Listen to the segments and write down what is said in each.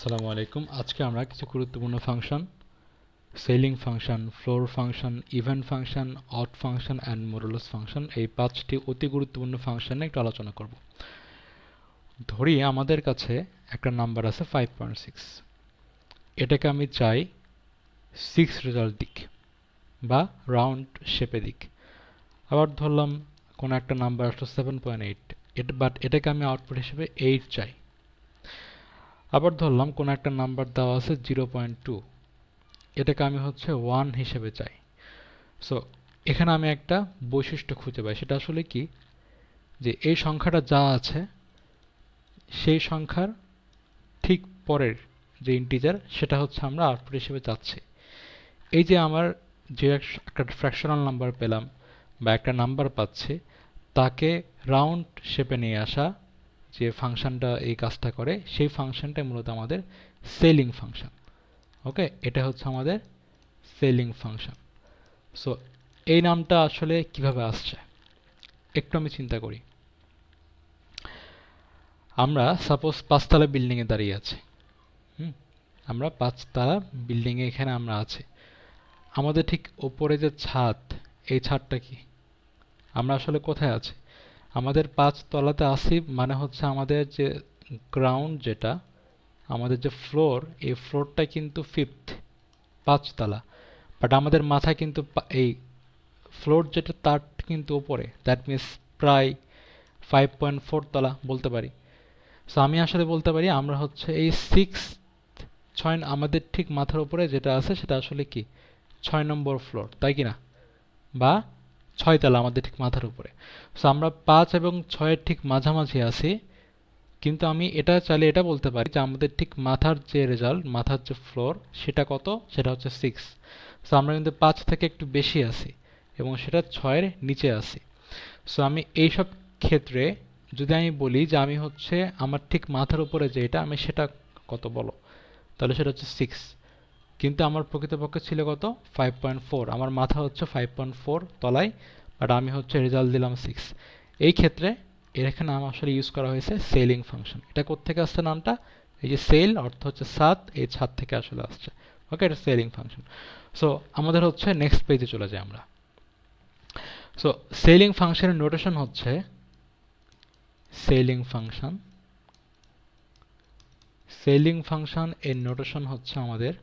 আসসালামু আলাইকুম। আজকে আমরা কিছু গুরুত্বপূর্ণ function, selling function, floor function, event function, odd function and modulus function, এই 5টি অতি গুরুত্বপূর্ণ ফাংশন নিয়ে একটু আলোচনা করব। ধরি আমাদের কাছে একটা নাম্বার আছে 5.6, এটাকে আমি চাই 6 রেজাল্ট দিক বা রাউন্ড শেপে দিক। আবার ধরলাম কোনো একটা নাম্বার আসলো 7.8, বাট এটাকে আমি আউটপুট হিসেবে 8 চাই। আবার ধরলাম কোনো একটা নাম্বার দেওয়া আছে 0.2, এটাকে আমি 1 হিসেবে চাই। সো এখানে আমি একটা বৈশিষ্ট্য খুঁজে পাই, সেটা আসলে কি, যে এই সংখ্যাটা যা আছে সেই সংখ্যার ঠিক পরের যে ইন্টিজার সেটা আমরা আউটপুট হিসেবে চাচ্ছি। এই যে আমার যে একটা ফ্র্যাকশনাল নাম্বার পেলাম বা একটা নাম্বার পাচ্ছি, তাকে রাউন্ড শেপে নিয়ে আসা যে ফাংশনটা এই কাজটা করে, সেই ফাংশনটাই মূলত আমাদের সেলিং ফাংশন। ওকে, এটা আমাদের সেলিং ফাংশন। সো এই নামটা আসলে কিভাবে আসছে একটু আমি চিন্তা করি। আমরা সাপোজ 5তলা বিল্ডিংয়ে দাঁড়িয়ে আছি। আমরা 5তলা বিল্ডিংয়ে এখানে আমরা আছি। আমাদের ঠিক ওপরে যে ছাদ, এই ছাদটা কি, আমরা আসলে কোথায় আছি? আমাদের 5তলাতে আছি, মানে আমাদের যে গ্রাউন্ড, যেটা আমাদের যে ফ্লোর, এই ফ্লোরটা কিন্তু 5তলা, বাট আমাদের মাথায় কিন্তু এই ফ্লোর যেটা তার কিন্তু উপরে, দ্যাট মিনস প্রায় 5.4 তলা বলতে পারি। সো আমি আসলে বলতে পারি আমরা এই 6 আমাদের ঠিক মাথার উপরে যেটা আছে সেটা আসলে কি 6 নম্বর ফ্লোর, তাই কি না? বা 6 তলা আমাদের ঠিক মাথার উপরে। সো আমরা 5 এবং 6 ঠিক মাঝামাঝি আছি, কিন্তু আমি এটা চাইলে এটা বলতে পারি যে আমাদের ঠিক মাথার যে রেজাল্ট, মাথার যে ফ্লোর, সেটা কত, সেটা 6। সো আমরা কিন্তু 5 থেকে একটু বেশি আছি এবং সেটা 6-এর নিচে আছি। সো আমি এইসব ক্ষেত্রে যদি আমি বলি যে আমি আমার ঠিক মাথার উপরে যেটা, আমি সেটা কত বলো, তাহলে সেটা 6, কিন্তু আমার প্রকৃতপক্ষে ছিল কত, 5.4। আমার মাথা 5.4 তলায়, বাট আমি রেজাল্ট দিলাম 6। এই ক্ষেত্রে এর এখানে নাম আসলে ইউজ করা হয়েছে সেলিং ফাংশন। এটা কোত্থেকে আসছে নামটা? এই যে সেল অর্থ ছাদ, এই ছাদ থেকে আসলে আসছে। ওকে, এটা সেলিং ফাংশন। সো আমাদের নেক্সট পেজে চলে যাই আমরা। সো সেলিং ফাংশনের notation selling function. Selling function এর নোটেশন আমাদের,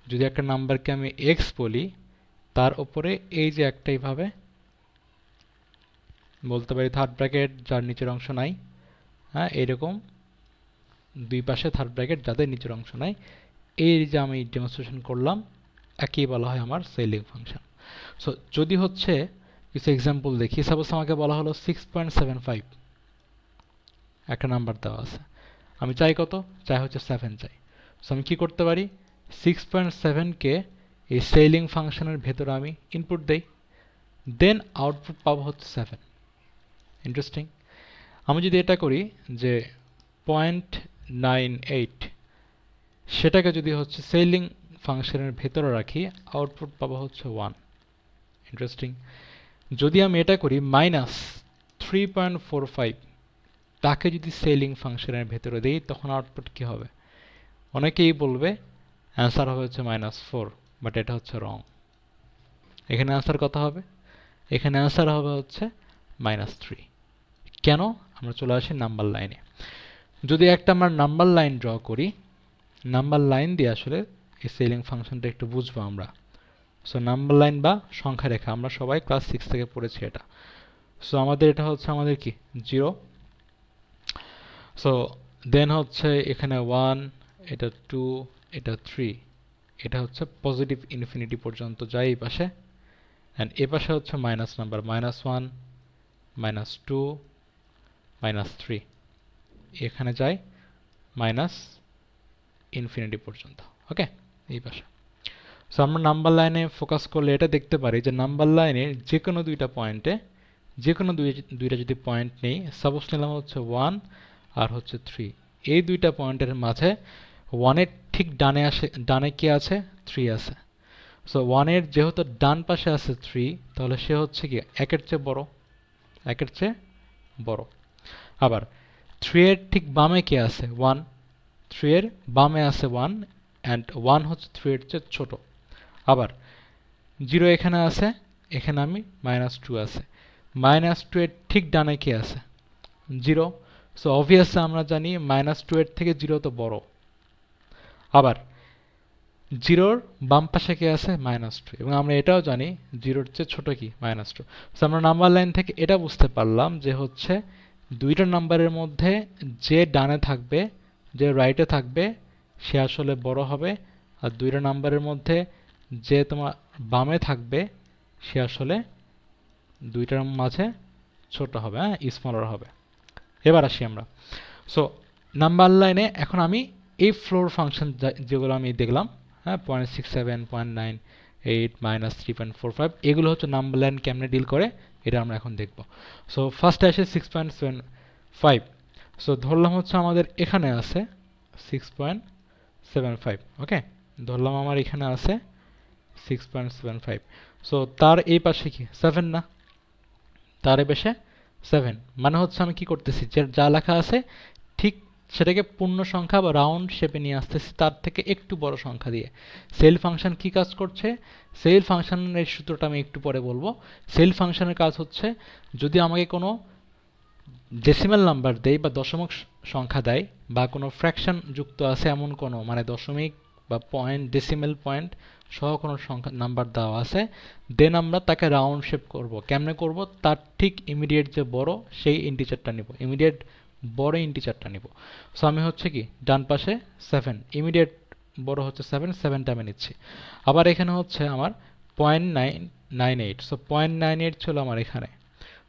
যদি একটা নাম্বারকে আমি x বলি, তার উপরে এই যে একটা এইভাবে বলতে পারি থার্ড ব্র্যাকেট যার নিচের অংশ নাই, হ্যাঁ, এরকম দুই পাশে থার্ড ব্র্যাকেট যাদের নিচের অংশ নাই, এই যে আমি ডেমনস্ট্রেশন করলাম, একই বলা হয় আমার সেলিং ফাংশন। সো যদি কিছু এক্সাম্পল দেখি, সাপোজ আমাকে বলা হলো 6.75, একটা নাম্বার দেওয়া আছে, আমি চাই কত, চাই 7 চাই। সো আমি কি করতে পারি, 6.7 কে এই সেলিং ফাংশনের ভেতরে আমি ইনপুট দেই, দেন আউটপুট পাবো 7। ইন্টারেস্টিং। আমি যদি এটা করি যে 0.98, সেটাকে যদি সেলিং ফাংশনের ভেতরে রাখি, আউটপুট পাবো 1। ইন্টারেস্টিং। যদি আমি এটা করি -3.45, তাকে যদি সেলিং ফাংশনের ভেতরে দেই, তখন আউটপুট কি হবে? অনেকেই বলবে অ্যান্সার হবে -4, বাট এটা রং। এখানে অ্যান্সার কত হবে? এখানে অ্যান্সার হবে -3। কেন? আমরা চলে আসি নাম্বার লাইনে। যদি একটা আমরা নাম্বার লাইন ড্র করি, নাম্বার লাইন দিয়ে আসলে এই সেলিং ফাংশনটা একটু বুঝবো আমরা। সো নাম্বার লাইন বা সংখ্যা রেখা, আমরা সবাই ক্লাস 6 থেকে পড়েছি এটা। সো আমাদের এটা আমাদের কি 0। সো দেন এখানে 1, এটা 2, এটা 3, এটা পজিটিভ ইনফিনিটি পর্যন্ত যায় এই পাশে, অ্যান্ড এ পাশে মাইনাস নাম্বার, -1, -2, -3, এখানে যায় মাইনাস ইনফিনিটি পর্যন্ত। ওকে, এই পাশে। সো আমরা নাম্বার লাইনে ফোকাস করলে এটা দেখতে পারি যে নাম্বার লাইনে যে কোনো দুইটা পয়েন্টে, যে কোনো দুইটা যদি পয়েন্ট নেই, সাপোজ নিলাম 1 আর 3, এই দুইটা পয়েন্টের মাঝে 1-এর ঠিক ডানে কি আছে, 3 আছে। সো 1-এর যেহেতু ডান পাশে আছে 3, তাহলে সে কি 1-এর চেয়ে বড়, 1-এর চেয়ে বড়। আবার 3-এর ঠিক বামে কি আছে, 1, 3 এর বামে আছে 1 অ্যান্ড 1 হচ্ছে 3 এর চেয়ে ছোট। আবার 0 এখানে আছে, এখানে আমি -2 আছে, -2 এর ঠিক ডানে কি আছে 0। সো অবভিয়াসলি আমরা জানি -2 এর থেকে 0 তো বড়। আবার 0 বাম পাশে কি আছে -2, এবং আমরা এটাও জানি 0 এর চেয়ে ছোট কি -2। সো আমরা নাম্বার লাইন থেকে এটা বুঝতে পারলাম যে হচ্ছে দুইটা নাম্বারের মধ্যে যে ডানে থাকবে, যে রাইটে থাকবে সে আসলে বড় হবে, আর দুইটা নাম্বারের মধ্যে যে তোমার বামে থাকবে সে আসলে দুইটার মাঝে ছোট হবে, হ্যাঁ, স্মলার হবে। এবার আসি আমরা। সো নাম্বার লাইনে এখন আমি এই ফ্লোর ফাংশন যেগুলো আমি দেখলাম, হ্যাঁ, 0.67, 0.98, -3.45, এগুলো হচ্ছে নাম্বার লাইন কেমনে ডিল করে এটা আমরা এখন দেখব। সো ফার্স্টে আসে 6.75। সো ধরলাম হচ্ছে আমাদের এখানে আছে 6.75, ওকে, ধরলাম আমার এখানে আছে 6.75। সো তার এই পাশে কি 7 না, তার এই পাশে 7, মানে হচ্ছে আমি কি করতেছি, যা লেখা আছে ঠিক সেটাকে পূর্ণ সংখ্যা বা রাউন্ড শেপে নিয়ে আসতেছি তার থেকে একটু বড় সংখ্যা দিয়ে। সেল ফাংশন কি কাজ করছে, সেল ফাংশনের সূত্রটা আমি একটু পরে বলবো। সেল ফাংশনের কাজ হচ্ছে যদি আমাকে কোনো ডেসিমাল নাম্বার দেয় বা দশমিক সংখ্যা দেয় বা কোনো ফ্র্যাকশন যুক্ত আছে এমন কোনো মানে দশমিক বা পয়েন্ট, ডেসিমাল পয়েন্ট সহ কোনো সংখ্যা নাম্বার দেওয়া আছে, দেন আমরা তাকে রাউন্ড শেপ করব। কেমনে করব, তার ঠিক ইমিডিয়েট যে বড় সেই ইন্টিজারটা নিব, ইমিডিয়েট বড় ইন্টিজারটা নিব। সো আমি হচ্ছে কি ডান পাশে 7, ইমিডিয়েট বড় হচ্ছে 7, 7টা আমি নিচ্ছি। আবার এখানে হচ্ছে আমার 0.998, সো 0.98 ছিল আমার এখানে।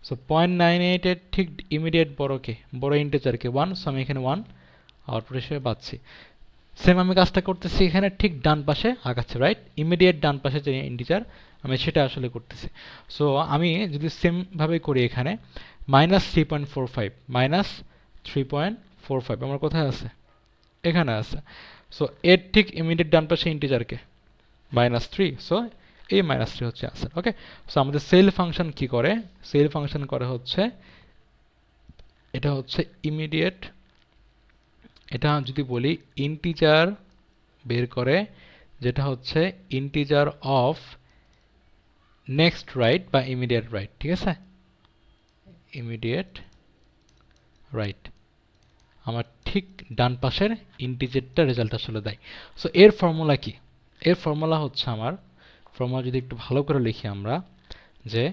সো 0.98 এর ঠিক ইমিডিয়েট বড় কে, বড় ইন্টিজার কে 1, সো আমি এখানে 1 আউটপুট হিসেবে পাচ্ছি। সেম আমি কাজটা করতেছি এখানে ঠিক ডান পাশে আগাচ্ছে, রাইট, ইমিডিয়েট ডান পাশে যে ইন্টিজার আমি সেটা আসলে করতেছি। সো আমি যদি সেম ভাবে করি এখানে -3.45 আমার কোথায় আছে, এখানে আছে। সো এর ঠিক ইমিডিয়েট ডান পাশে ইন্টিজার কে -3, সো এই -3 হচ্ছে আনসার, ওকে। সো আমাদের সেল ফাংশন কি করে, সেল ফাংশন করে হচ্ছে এটা হচ্ছে ইমিডিয়েট, এটা যদি বলি ইন্টিজার বের করে, যেটা হচ্ছে ইন্টিজার অফ নেক্সট রাইট বা ইমিডিয়েট রাইট, ঠিক আছে, ইমিডিয়েট রাইট আমার ঠিক ডান পাশের ইন্টিজারটা রেজাল্ট আসলে দেয়। সো এর ফর্মুলা কি, এর ফর্মুলা হচ্ছে আমার ফর্মুলা যদি একটু ভালো করে লিখি আমরা, যে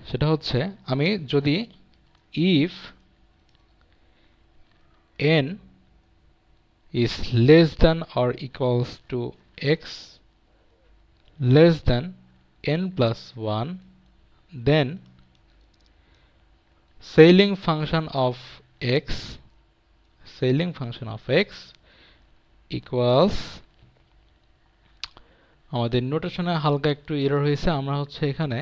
সেটা হচ্ছে আমি যদি if n is less than or equals to x less than n plus 1, then scaling function of x equals, আমাদের নোটেশনে হালকা একটু এরর হয়েছে, আমরা হচ্ছে এখানে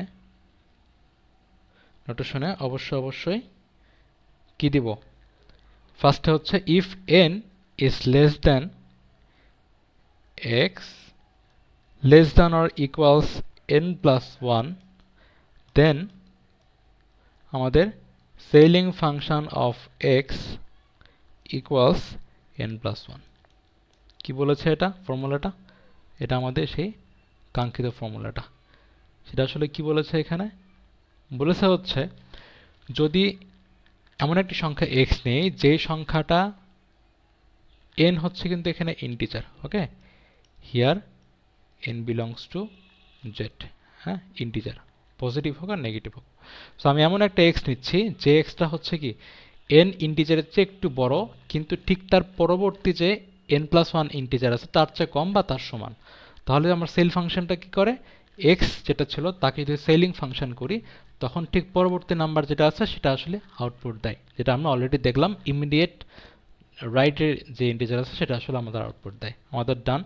নোটেশনে অবশ্যই কি দিব, ফার্স্টে হচ্ছে if n is less than x less than or equals n plus 1, then আমাদের scaling function of x equals n plus 1। কি বলেছে এটা ফর্মুলাটা, এটা আমাদের সেই কাঙ্ক্ষিত ফর্মুলাটা। সেটা আসলে কি বলেছে এখানে, বলেছে হচ্ছে যদি এমন একটি সংখ্যা x নেই যে সংখ্যাটা n হচ্ছে কিন্তু এখানে integer, okay, here n belongs to z, হ্যাঁ, ইন্টিজার, পজিটিভ হোক আর নেগেটিভ হোক। সো আমি এমন একটা x নিচ্ছি যে xটা হচ্ছে কি n ইন্টিজারের চেয়ে একটু বড়, কিন্তু ঠিক তার পরবর্তী যে n প্লাস 1 ইন্টিজার আছে তার চেয়ে কম বা তার সমান। তাহলে আমার সেল ফাংশনটা কি করে, x যেটা ছিল তাকে যদি সেলিং ফাংশন করি তখন ঠিক পরবর্তী নাম্বার যেটা আছে সেটা আসলে আউটপুট দেয়, যেটা আমরা অলরেডি দেখলাম ইমিডিয়েট রাইটের যে ইন্টিজার আছে সেটা আসলে আমাদের আউটপুট দেয়, আমাদের ডান।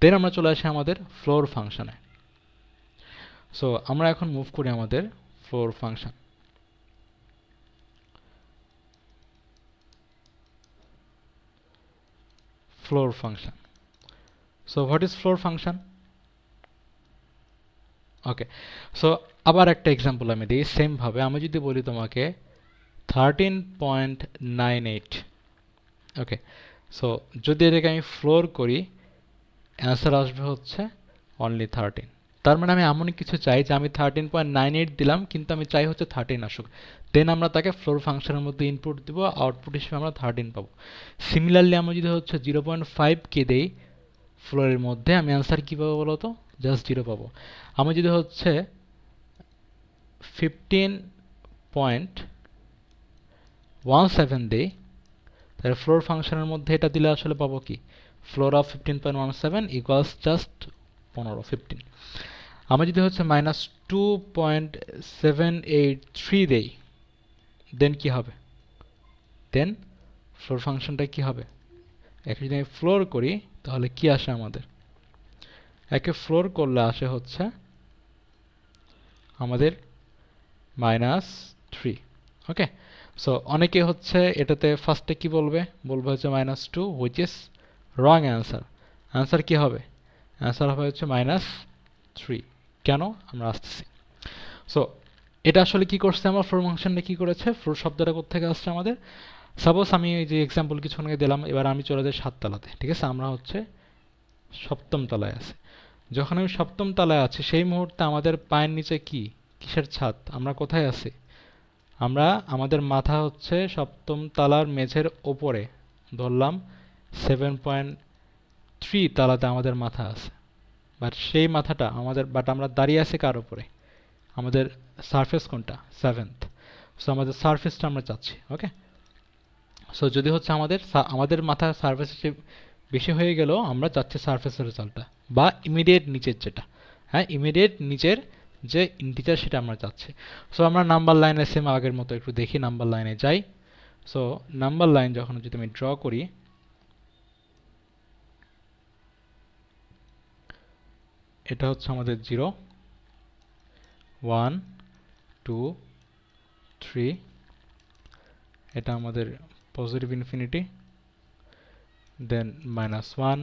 দেন আমরা চলে আসি আমাদের ফ্লোর ফাংশনে। সো আমরা এখন মুভ করি আমাদের floor function. floor function. So what is floor function? Okay, so আবার একটা এক্সাম্পল আমি দিই সেম ভাবে। আমি যদি বলি তোমাকে 13.98, ওকে, সো যদি এটাকে আমি ফ্লোর করি, অ্যান্সার আসবে হচ্ছে অনলি 13। তার মানে আমি এমন কিছু চাই যে আমি 13.98 দিলাম, কিন্তু আমি চাই হচ্ছে 13 আসুক। দেন আমরা তাকে ফ্লোর ফাংশনের মধ্যে ইনপুট দিব, আউটপুট হিসেবে আমরা 13 পাবো। সিমিলারলি আমি যদি হচ্ছে 0.5কে দেই ফ্লোরের মধ্যে, আমি অ্যান্সার কী পাবো বলো তো? জাস্ট 0 পাবো। আমি যদি হচ্ছে 15.17 দেই, তাহলে ফ্লোর ফাংশনের মধ্যে এটা দিলে আসলে পাবো কি? Floor of 15.17 equals just 15। আমি যদি হচ্ছে -2.783 দেই, দেন কি হবে? দেন ফ্লোর ফাংশনটা কি হবে? একে যদি আমি ফ্লোর করি তাহলে কি আসে আমাদের? একে ফ্লোর করলে আসে হচ্ছে আমাদের -3। ওকে, সো অনেকে হচ্ছে এটাতে ফার্স্টে কি বলবে? বলবে হচ্ছে -2, which is wrong answer. Answer কি হবে? অ্যান্সার হবে হচ্ছে -3। কেন? আমরা আসতেছি। সো এটা আসলে কি করছে? আমার ফ্লোর ফাংশনটা কি করেছে? ফ্লোর শব্দটা কোথা থেকে আসছে আমাদের? সাপোজ আমি এই যে এক্সাম্পল কিছুক্ষণ আগে দিলাম, এবার আমি চলে যাই 7 তলাতে, ঠিক আছে? আমরা হচ্ছে 7ম তলায় আছি। যখন আমি 7ম তলায় আছি সেই মুহূর্তে আমাদের পায়ের নিচে কি? কিসের ছাদ? আমরা কোথায় আছি? আমরা আমাদের মাথা হচ্ছে 7ম তলার মেঝের ওপরে, ধরলাম 7.3 তলাতে আমাদের মাথা আছে। বাট সেই মাথাটা আমাদের, বাট আমরা দাঁড়িয়ে আছি কার উপরে? আমাদের সারফেস কোনটা? 7th। সো আমাদের সারফেসটা আমরা চাচ্ছি। ওকে, সো যদি হচ্ছে আমাদের মাথার সারফেস বেশি হয়ে গেল, আমরা চাচ্ছি সারফেসের রেজাল্টটা, বা ইমিডিয়েট নিচের যেটা, হ্যাঁ ইমিডিয়েট নিচের যে ইন্টিজার সেটা আমরা চাচ্ছি। সো আমরা নাম্বার লাইনে সেম আগের মতো একটু দেখি, নাম্বার লাইনে যাই। সো নাম্বার লাইন যখন যদি আমি ড্র করি, এটা হচ্ছে আমাদের 0, 1, 2, 3, এটা আমাদের পজিটিভ ইনফিনিটি, দেন -1,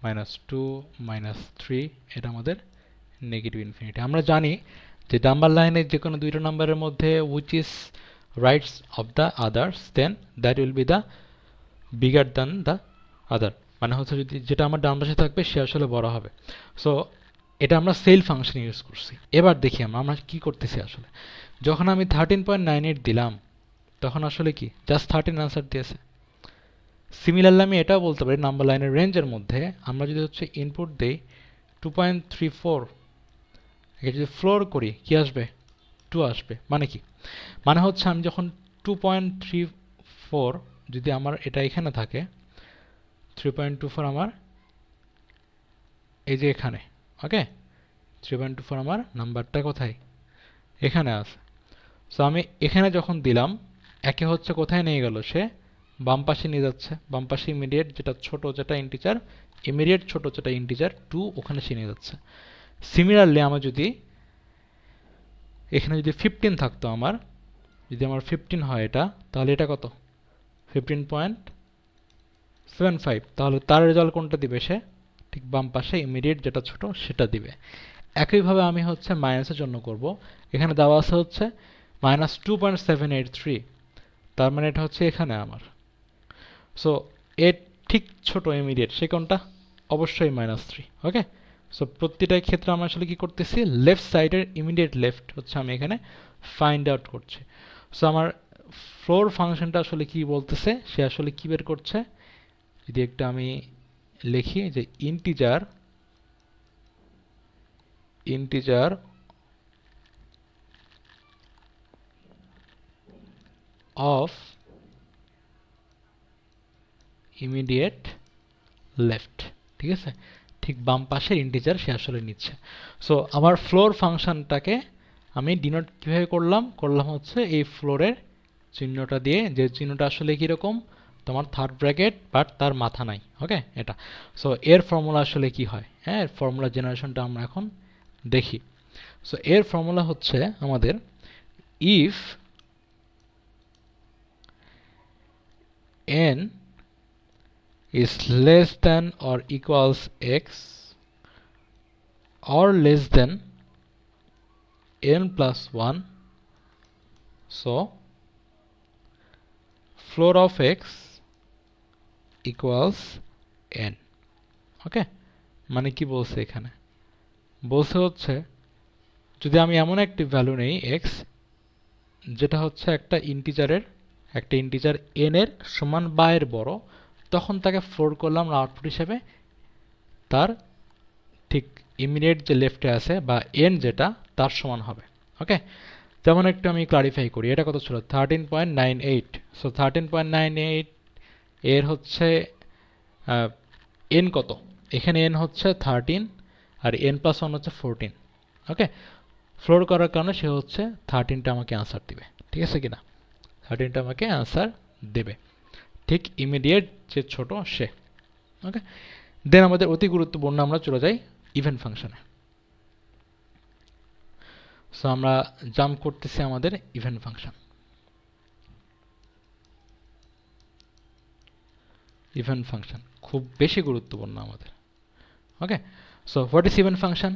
-2, -3, এটা আমাদের নেগেটিভ ইনফিনিটি। আমরা জানি যে নাম্বার লাইনের যে কোনো দুইটা নাম্বারের মধ্যে which is rights of the others, then that will be the bigger than the other, মানে হচ্ছে যদি যেটা আমার ডান পাশে থাকবে সে আসলে বড় হবে। সো এটা আমরা সেল ফাংশন ইউজ করছি। এবার দেখি আমরা কি করতেছি আসলে। যখন আমি 13.98 দিলাম তখন আসলে কি জাস্ট 13 আনসার দিয়েছে। সিমিলারলি আমি এটাও বলতে পারি নাম্বার লাইনের রেঞ্জের মধ্যে আমরা যদি হচ্ছে ইনপুট দেই 2.34, একে যদি ফ্লোর করি কি আসবে? 2 আসবে। মানে কি? মানে হচ্ছে আমি যখন 2.34 যদি আমার এটা এখানে থাকে, 3.24 আমার এই যে এখানে, ওকে, 3.24 আমার নাম্বারটা কোথায়? এখানে আছে। সো আমি এখানে যখন দিলাম, একে হচ্ছে কোথায় নিয়ে গেল? সে বাম পাশে নিয়ে যাচ্ছে। বাম পাশে ইমিডিয়েট যেটা ছোট যেটা ইন্টিজার, ইমিডিয়েট ছোট যেটা ইন্টিজার 2, ওখানে সে নিয়ে যাচ্ছে। সিমিলারলি আমার যদি এখানে যদি 15 থাকতো, আমার যদি আমার 15 হয় এটা, তাহলে এটা কত? 15.75, তাহলে তার রেজাল্ট কোনটা দিবে? সে ঠিক বাম পাশে ইমিডিয়েট যেটা ছোট সেটা দিবে। একইভাবে আমি হচ্ছে মাইনাসের জন্য করব। এখানে দেওয়া আছে হচ্ছে -2.783, তার মানে এটা হচ্ছে এখানে আমার। সো এর ঠিক ছোট ইমিডিয়েট সে কোনটা? অবশ্যই -3। ওকে, সো প্রতিটা ক্ষেত্রে আমরা আসলে কি করতেছি? লেফট সাইডের ইমিডিয়েট লেফট হচ্ছে আমি এখানে ফাইন্ড আউট করছি। সো আমার ফ্লোর ফাংশনটা আসলে কি বলতেছে? সে আসলে কি বের করছে? যদি একটা আমি লিখি যে ইন্টিজার অফ ইমিডিয়েট লেফট, ঠিক আছে? ঠিক বাম পাশের ইন্টিজার সে আসলে নিচ্ছে। সো আমার ফ্লোর ফাংশনটাকে আমি ডিনোট কিভাবে করলাম হচ্ছে এই ফ্লোরের চিহ্নটা দিয়ে, যে চিহ্নটা আসলে কিরকম? তোমার থার্ড ব্র্যাকেট বাট তার মাথা নাই। ওকে, এটা। সো এর ফর্মুলা আসলে কি হয়? হ্যাঁ, এর ফর্মুলা জেনারেশনটা আমরা এখন দেখি। সো এর ফর্মুলা হচ্ছে আমাদের if n is less than or equals x or less than n plus 1, so floor of x equals n। ওকে, মানে কি বলছে এখানে? বলছে হচ্ছে যদি আমি এমন একটি ভ্যালু নেই x যেটা হচ্ছে একটা ইন্টিজার n এর সমান বা এর বড়, তখন তাকে ফ্লোর করলাম আউটপুট হিসেবে তার ঠিক ইমিডিয়েট যে লেফটে আছে বা n যেটা তার সমান হবে। ওকে, যেমন একটু আমি ক্লারিফাই করি, এটা কত ছিল 13.98। সো 13.98 এর হচ্ছে n কত? এখানে n হচ্ছে 13 আর n প্লাস 1 হচ্ছে 14। ওকে, ফ্লোর করার কারণে সে হচ্ছে 13টা আমাকে আনসার দিবে, ঠিক আছে কিনা? 13টা আমাকে আনসার দেবে, ঠিক ইমিডিয়েট যে ছোট সে। ওকে, দেন আমাদের অতি গুরুত্বপূর্ণ, আমরা চলে যাই ইভেন ফাংশনে। সো আমরা জাম্প করতেছি আমাদের ইভেন ফাংশন। ইভেন ফাংশন খুব বেশি গুরুত্বপূর্ণ আমাদের। Okay, so what is even function?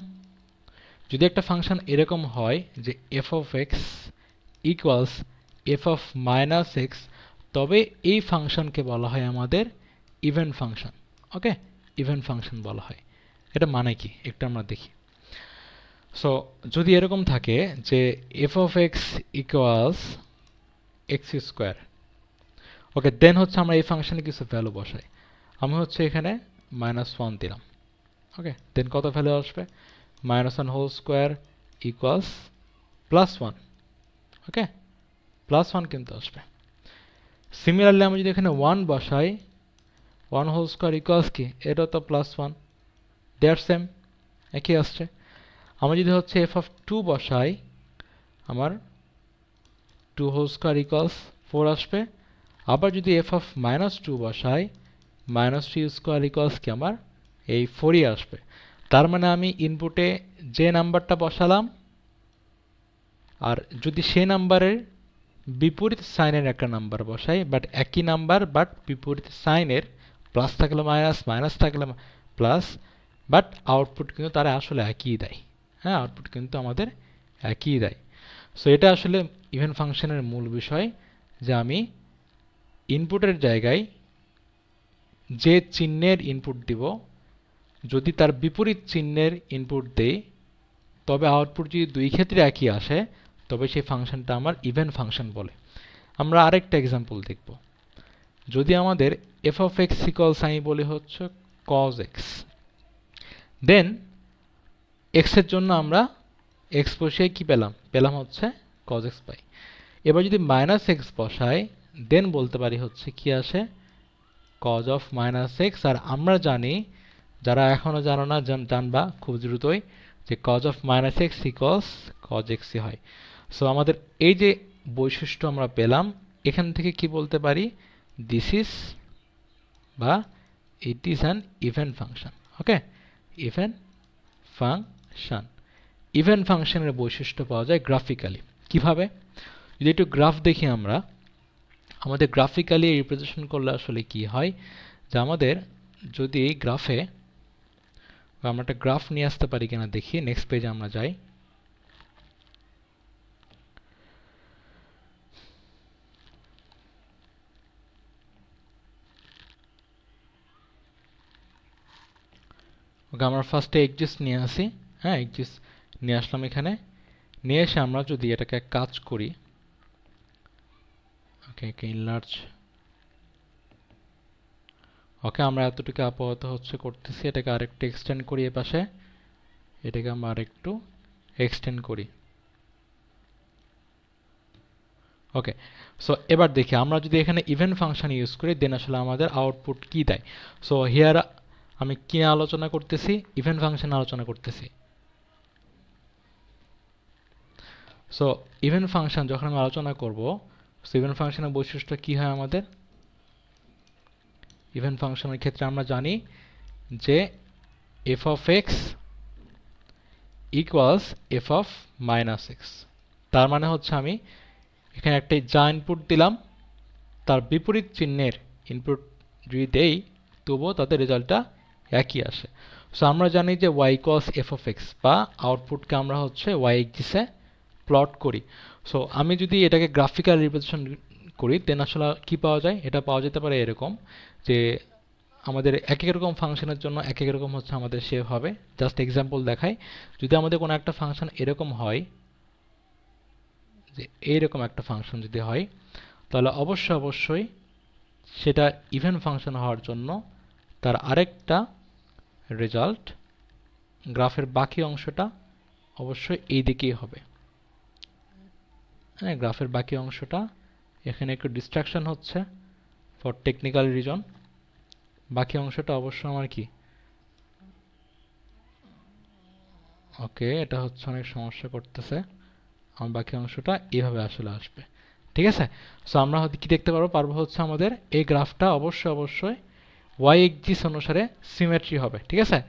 যদি একটা ফাংশন এরকম হয় যে f of x equals f of minus x, তবে এই ফাংশনকে বলা হয় আমাদের even function. Okay, even function বলা হয়। এটা মানে কি একটু আমরা দেখি। সো যদি এরকম থাকে যে f of x equals x square, okay, then হচ্ছে আমরা এই ফাংশনে কিছু ভ্যালু বসাই। আমি হচ্ছে এখানে -1 দিলাম। ওকে, দেন কত ভ্যালু আসবে? -1 হোল স্কোয়ার ইকুয়ালস +1। ওকে, +1 কিন্তু আসবে। সিমিলারলি আমি যদি এখানে 1 বসাই, 1 হোল স্কোয়ার ইকুয়ালস কি? এটা তো +1, দেয়ার সেম, একই আসছে। আমি যদি হচ্ছে f of 2 বসাই, আমার 2 হোল স্কোয়ার ইকুয়ালস 4 আসবে। আবার যদি f of -2 বসাই, -3 স্কোয়ার ইকুয়ালস কি? আমার এই 4ই আসবে। তার মানে আমি ইনপুটে যে নাম্বারটা বসালাম, আর যদি সেই নাম্বারের বিপরীত সাইনের একটা নাম্বার বসাই, বাট একই নাম্বার বাট বিপরীত সাইনের, প্লাস থাকলে মাইনাস, মাইনাস থাকলে প্লাস, বাট আউটপুট কিন্তু তারা আসলে একই দেয়। হ্যাঁ, আউটপুট কিন্তু আমাদের একই দেয়। সো এটা আসলে ইভেন ফাংশনের মূল বিষয়, যে আমি ইনপুটের জায়গায় যে চিহ্নের ইনপুট দিব, যদি তার বিপরীত চিহ্নের ইনপুট দেই, তবে আউটপুট যদি দুই ক্ষেত্রে একই আসে, তবে সেই ফাংশনটা আমার ইভেন ফাংশন বলে। আমরা আরেকটা এক্সাম্পল দেখব। যদি আমাদের f of x ইকুয়ালস আমি বলি হচ্ছে cos x, দেন x এর জন্য আমরা x বসিয়ে কি পেলাম? পেলাম হচ্ছে cos x পাই। এবার যদি -x বসাই, দেন বলতে পারি হচ্ছে কি আসে? cos of -x। আর আমরা জানি, যারা এখনো জানো না জানবা খুব দ্রুতই, যে cos of -x equals cos x হয়। সো আমাদের এই যে বৈশিষ্ট্য আমরা পেলাম, এখান থেকে কি বলতে পারি? দিস ইজ বা it is an even function. Okay, even function. Even ফাংশনের বৈশিষ্ট্য পাওয়া যায় গ্রাফিক্যালি। কিভাবে? যদি একটু গ্রাফ দেখি আমরা, আমাদের গ্রাফিক্যালি রিপ্রেজেন্টেশন করলে আসলে কি হয়, যে আমাদের যদি এই গ্রাফে আমরা একটা গ্রাফ নিয়ে আসতে পারি কিনা দেখি। নেক্সট পেজে আমরা যাই। ওকে, আমরা ফার্স্টে এক্সিস্ট নিয়ে আসি। হ্যাঁ, এক্সিস্ট নিয়ে আসলাম এখানে। নিয়ে এসে আমরা যদি এটাকে কাজ করি, ওকে, ইনলার্জ। ওকে, আমরা এতটুকু আপাতত হচ্ছে করতেছি। এটাকে আরেকটু এক্সটেন্ড করি এ পাশে। এটাকে আমরা আরেকটু এক্সটেন্ড করি। ওকে, সো এবার দেখি আমরা যদি এখানে ইভেন ফাংশন ইউজ করি, দেন আসলে আমাদের আউটপুট কি দেয়। সো হিয়ার আমি কি আলোচনা করতেছি? ইভেন ফাংশন আলোচনা করতেছি। সো ইভেন ফাংশন যখন আমি আলোচনা করব, সো ইভেন ফাংশনের বৈশিষ্ট্য কি হয় আমাদের? ইভেন ফাংশনের ক্ষেত্রে আমরা জানি যে f of x equals f of minus x। তার মানে হচ্ছে আমি এখানে একটা যা ইনপুট দিলাম, তার বিপরীত চিহ্নের ইনপুট যদি দেই, তবুও তাদের রেজাল্টটা একই আসে। সো আমরা জানি যে y equals f of x, বা আউটপুটকে আমরা হচ্ছে y এক্সিসে প্লট করি। সো আমি যদি এটাকে গ্রাফিক্যাল রিপ্রেজেন্টেশন করি, দেন আসলে কি পাওয়া যায়? এটা পাওয়া যেতে পারে এরকম, যে আমাদের এক এক রকম ফাংশনের জন্য এক এক রকম হচ্ছে আমাদের শেপ হবে। জাস্ট এক্সাম্পল দেখাই, যদি আমাদের কোনো একটা ফাংশন এরকম হয়, যে এইরকম একটা ফাংশন যদি হয়, তাহলে অবশ্যই সেটা ইভেন ফাংশন হওয়ার জন্য তার আরেকটা রেজাল্ট, গ্রাফের বাকি অংশটা অবশ্যই এই দিকেই হবে। হ্যাঁ, গ্রাফের বাকি অংশটা, এখানে একটু ডিস্ট্রাকশন হচ্ছে ফর টেকনিক্যাল রিজন, বাকি অংশটা অবশ্য আমার কি, ওকে, এটা হচ্ছে অনেক সমস্যা করতেছে, আমার বাকি অংশটা এইভাবে আসলে আসবে। ঠিক আছে, সো আমরা হয়তো কি দেখতে পারবো হচ্ছে আমাদের এই গ্রাফটা অবশ্যই ওয়াই এক্সিস অনুসারে সিমেট্রি হবে। ঠিক আছে,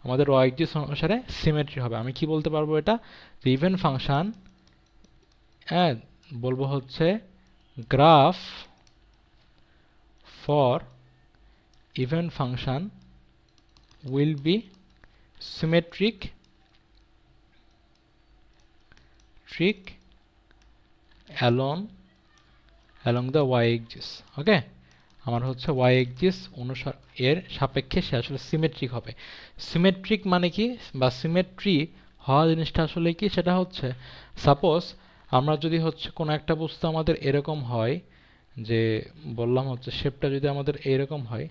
আমাদের ওয়াই এক্সিস অনুসারে সিমেট্রি হবে। আমি কি বলতে পারবো, এটা যে ইভেন ফাংশন, হ্যাঁ, বলবো হচ্ছে graph for even function will be symmetric along the y axis। ওকে, আমার হচ্ছে y axis অনুসার এর সাপেক্ষে সে আসলে সিমেট্রিক হবে। সিমেট্রিক মানে কি, বা সিমেট্রি হওয়া জিনিসটা আসলে কি, সেটা হচ্ছে সাপোজ আমরা যদি হচ্ছে কোনো একটা বস্তু আমাদের এরকম হয়, যে বললাম হচ্ছে শেপটা যদি আমাদের এরকম হয়,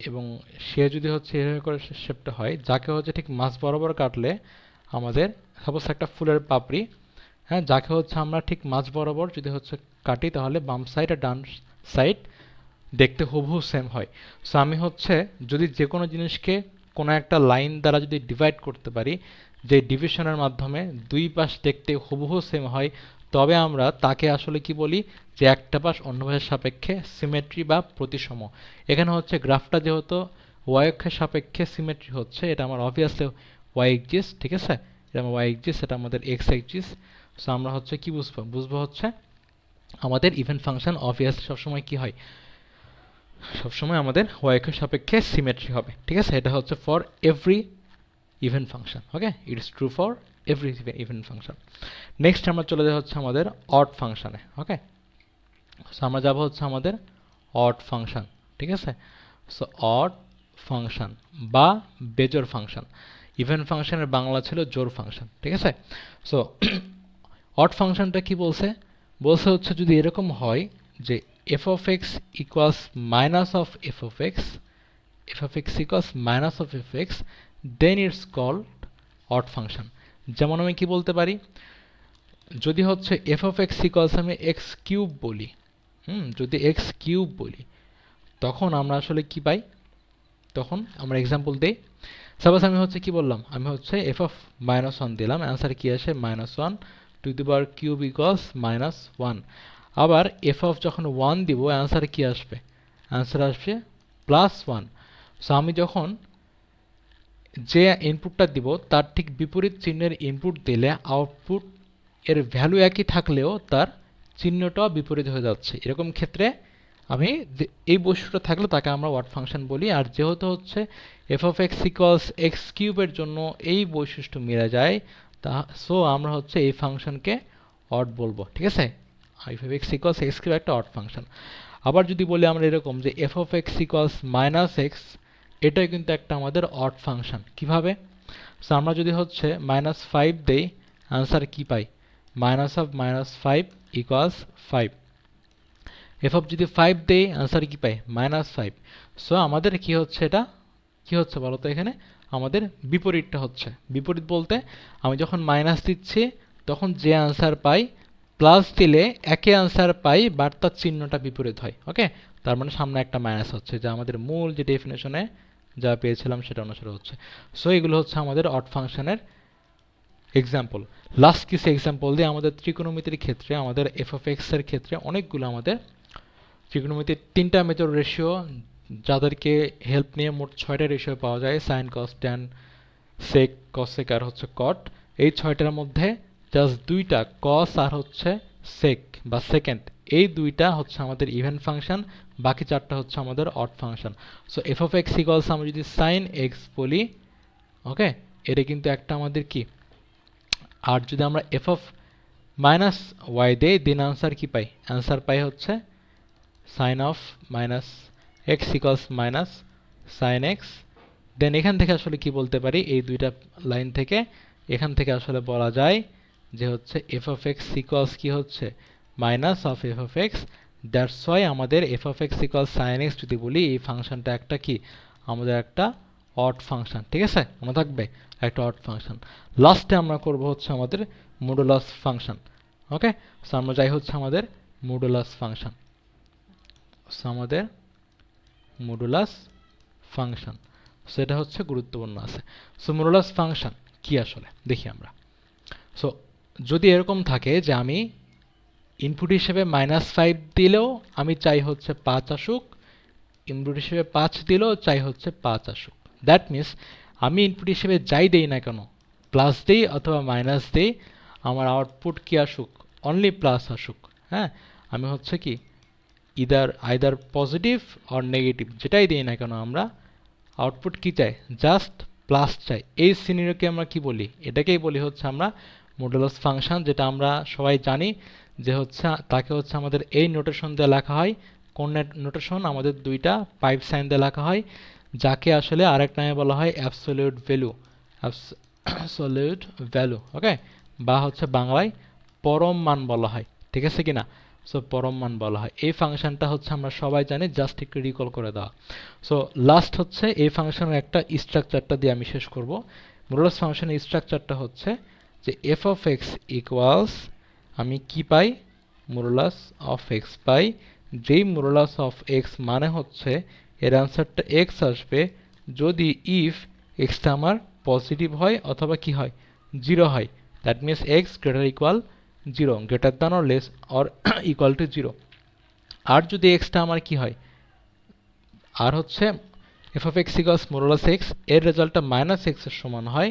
এবং সে যদি হচ্ছে এভাবে করে শেপটা হয়, যাকে হচ্ছে ঠিক মাঝ বরাবর কাটলে আমাদের, সাপোজ একটা ফুলের পাপড়ি, হ্যাঁ, যাকে হচ্ছে আমরা ঠিক মাঝ বরাবর যদি হচ্ছে কাটি, তাহলে বাম সাইড আর ডান সাইড দেখতে হুবহু সেম হয়। সো আমি হচ্ছে যদি যে কোনো জিনিসকে কোনো একটা লাইন দ্বারা যদি ডিভাইড করতে পারি, যে ডিভিশনের মাধ্যমে দুই পাশ দেখতে হুবহু সেম হয়, তবে আমরা তাকে আসলে কি বলি, যে একটা পাশ অন্য পাশের সাপেক্ষে সিমেট্রি বা প্রতিসম। এখানে হচ্ছে গ্রাফটা যেহেতু ওয়াই অক্ষের সাপেক্ষে সিমেট্রি হচ্ছে, এটা আমার অবভিয়াসলি ওয়াই এক্সিস। ঠিক আছে, এটা আমার ওয়াই এক্সিস, এটা আমাদের এক্স এক্সিস। সো আমরা হচ্ছে কি বুঝবো হচ্ছে আমাদের ইভেন ফাংশন অবভিয়াসলি সবসময় কি হয়, সবসময় আমাদের ওয়াই অক্ষের সাপেক্ষে সিমেট্রি হবে। ঠিক আছে, এটা হচ্ছে for every even function. Okay, it is true for every even function. Next আমরা চলে যাই হচ্ছে আমাদের অড ফাংশনে। ওকে, সো আমরা যাব হচ্ছে আমাদের অড ফাংশন। ঠিক আছে, সো অড ফাংশন বা বেজোড় ফাংশন, ইভেন ফাংশনের বাংলা ছিল জোড় ফাংশন। ঠিক আছে, সো অড ফাংশনটা কি বলছে, হচ্ছে যদি এরকম হয় যে f of x equals minus of f of x equals minus of f x, then it's called odd function। যেমন আমি কি বলতে পারি, যদি হচ্ছে f of x equals আমি x কিউব বলি, যদি x কিউব বলি, তখন আমরা আসলে কি পাই, তখন আমরা এক্সাম্পল দেই। সাপোজ আমি হচ্ছে কি বললাম, আমি হচ্ছে f of -1 দিলাম, অ্যান্সার কি আসে -1 to the power cube equals -1। আবার f of যখন 1 দিব, অ্যান্সার কি আসবে, অ্যান্সার আসবে +1। সো আমি যখন যে ইনপুটটা দিব তার ঠিক বিপরীত চিহ্নের ইনপুট দিলে আউটপুট এর ভ্যালু একই থাকলেও তার চিহ্নটাও বিপরীত হয়ে যাচ্ছে। এরকম ক্ষেত্রে আমি এই বৈশিষ্ট্য থাকলে তাকে আমরা অড ফাংশন বলি। আর যেহেতু হচ্ছে f of x equals x কিউবের জন্য এই বৈশিষ্ট্য মিলে যায়, তা সো আমরা হচ্ছে এই ফাংশনকে অড বলবো। ঠিক আছে, f of x equals x cube একটা অড ফাংশন। আবার যদি বলি আমরা এরকম যে f of x equals -x, এটাই কিন্তু একটা আমাদের অড ফাংশন। কিভাবে, সো আমরা যদি হচ্ছে -5 দেই, আনসার কি পাই, -5 equals 5। f of যদি 5 দেই, আনসার কি পাই, -5। সো আমাদের কি হচ্ছে, এটা কি হচ্ছে বলতো, এখানে আমাদের বিপরীতটা হচ্ছে। বিপরীত বলতে আমি যখন মাইনাস দিচ্ছি তখন যে আনসার পাই, প্লাস দিলে একই আনসার পাই, বাট তার চিহ্নটা বিপরীত হয়। ওকে, তার মানে সামনে একটা মাইনাস হচ্ছে, যা আমাদের মূল যে ডেফিনেশনে যা পেয়েছিলাম সেটা অনুসারে হচ্ছে। সো এগুলো হচ্ছে আমাদের অড ফাংশনের এক্সাম্পল। লাস্ট কিছু এক্সাম্পল দিয়ে আমাদের ত্রিকোণমিতির ক্ষেত্রে, আমাদের এফ অফ এক্স এর ক্ষেত্রে অনেকগুলো আমাদের ত্রিকোণমিতির 3টা মেজর রেশিও, যাদেরকে হেল্প নিয়ে মোট 6টা রেশিও পাওয়া যায়, সাইন, কস, ট্যান, সেক, কসেক আর হচ্ছে কট। এই 6টার মধ্যে জাস্ট 2টা কস আর হচ্ছে সেক বা সেকেন্ড, এই 2টা হচ্ছে আমাদের ইভেন ফাংশন, বাকি 4টা হচ্ছে আমাদের odd function. So F of x equals আমরা যদি সাইন এক্স বলি, ওকে, এটা কিন্তু একটা আমাদের কি, আর যদি আমরা এফ অফ মাইনাস ওয়াই দেই, দেন আনসার কি পাই, অ্যান্সার পাই হচ্ছে sine of minus x equals minus sine x. Then এখান থেকে আসলে কি বলতে পারি, এই দুইটা লাইন থেকে এখান থেকে আসলে বলা যায় যে হচ্ছে এফ অফ এক্স ইকুয়ালস কি হচ্ছে minus of f of x. That's y আমাদের f of x equals sine x যদি বলি, এই ফাংশনটা একটা কি আমাদের একটা অড ফাংশন। ঠিক আছে, মনে থাকবে একটা অড ফাংশন। লাস্টে আমরা করব হচ্ছে আমাদের মডুলাস ফাংশন। ওকে, সো আমরা যাই হচ্ছে আমাদের মডুলাস ফাংশন। সো আমাদের মডুলাস ফাংশন সেটা হচ্ছে গুরুত্বপূর্ণ আছে। সো মডুলাস ফাংশন কি আসলে দেখি আমরা। সো যদি এরকম থাকে যে আমি ইনপুট হিসেবে -5 দিলেও আমি চাই হচ্ছে 5 আসুক, ইনপুট হিসেবে 5 দিলেও চাই হচ্ছে 5 আসুক। দ্যাট মিনস আমি ইনপুট হিসেবে যাই দেই না কেন, প্লাস দেই অথবা মাইনাস দেই, আমার আউটপুট কি আসুক, অনলি প্লাস আসুক। হ্যাঁ, আমি হচ্ছে কি আইদার পজিটিভ অর নেগেটিভ যেটাই দিই না কেন, আমরা আউটপুট কি চাই, জাস্ট প্লাস চাই। এই সিনারিওকে আমরা কি বলি, এটাকেই বলি হচ্ছে আমরা মডুলাস ফাংশন, যেটা আমরা সবাই জানি যে হচ্ছে তাকে হচ্ছে আমাদের এই নোটেশন দিয়ে লেখা হয়। কোন নোটেশন, আমাদের দুইটা পাইপ সাইন দিয়ে লেখা হয়, যাকে আসলে আরেক নামে বলা হয় অ্যাবসলিউট ভ্যালু, অ্যাবসলিউট ভ্যালু। ওকে, বা হচ্ছে বাংলায় পরম মান বলা হয়। ঠিক আছে কিনা? সো পরম মান বলা হয়। এই ফাংশনটা হচ্ছে আমরা সবাই জানি, জাস্ট একটু রিকল করে দেওয়া। সো লাস্ট হচ্ছে এই ফাংশনের একটা স্ট্রাকচারটা দিয়ে আমি শেষ করব। মডুলাস ফাংশনের স্ট্রাকচারটা হচ্ছে যে এফ অফ এক্স ইকুয়ালস, আমি কি পাই, মডুলাস অফ এক্স পাই। যেই মডুলাস অফ এক্স মানে হচ্ছে এর অ্যান্সারটা এক্স আসবে যদি ইফ এক্সটা আমার পজিটিভ হয় অথবা কি হয়, 0 হয়। That means x greater equal 0, greater than or less or equal to 0। আর যদি এক্সটা আমার কি হয়, আর হচ্ছে F of x equals modulus x, এর রেজাল্টটা মাইনাস এক্স এর সমান হয়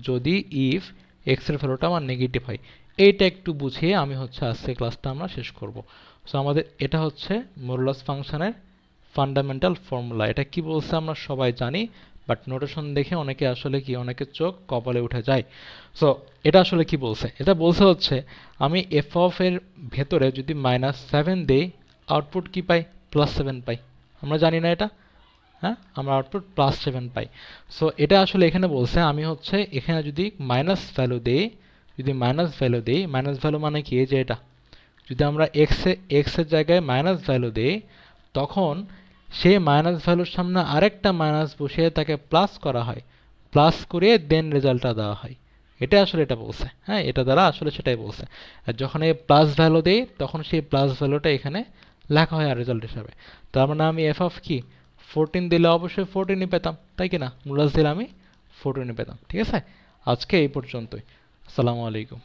যদি ইফ এক্স এর ভ্যালুটা আমার নেগেটিভ হয়। এইটা একটু বুঝিয়ে আমি হচ্ছে আজকে ক্লাসটা আমরা শেষ করব। সো আমাদের এটা হচ্ছে মডুলাস ফাংশনের ফান্ডামেন্টাল ফর্মুলা। এটা কি বলছে আমরা সবাই জানি, বাট নোটেশন দেখে অনেকে আসলে কি, অনেকের চোখ কপালে উঠে যায়। সো এটা আসলে কি বলছে, এটা বলছে হচ্ছে আমি এফ অফ এর ভেতরে যদি -7 দেই, আউটপুট কি পাই, +7 পাই। আমরা জানি না এটা, হ্যাঁ, আমরা আউটপুট +7 পাই। সো এটা আসলে এখানে বলছে আমি হচ্ছে এখানে যদি মাইনাস ভ্যালু দেই, মাইনাস ভ্যালু মানে কি, যে এটা যদি আমরা এক্স এর জায়গায় মাইনাস ভ্যালু দেই, তখন সেই মাইনাস ভ্যালুর সামনে আরেকটা মাইনাস বসিয়ে তাকে প্লাস করা হয়, প্লাস করে দেন রেজাল্টটা দেওয়া হয়। এটা আসলে এটা বলছে, হ্যাঁ, এটা দ্বারা আসলে সেটাই বলছে। আর যখন এই প্লাস ভ্যালু দেই, তখন সেই প্লাস ভ্যালুটা এখানে লেখা হয় আর রেজাল্ট হিসাবে। তার মানে আমি এফ অফ কি 14 দিলে অবশ্যই 14ই পেতাম, তাই কিনা? মডুলাস দিলে আমি 14ই পেতাম। ঠিক আছে, আজকে এই পর্যন্তই। আসসালামু আলাইকুম।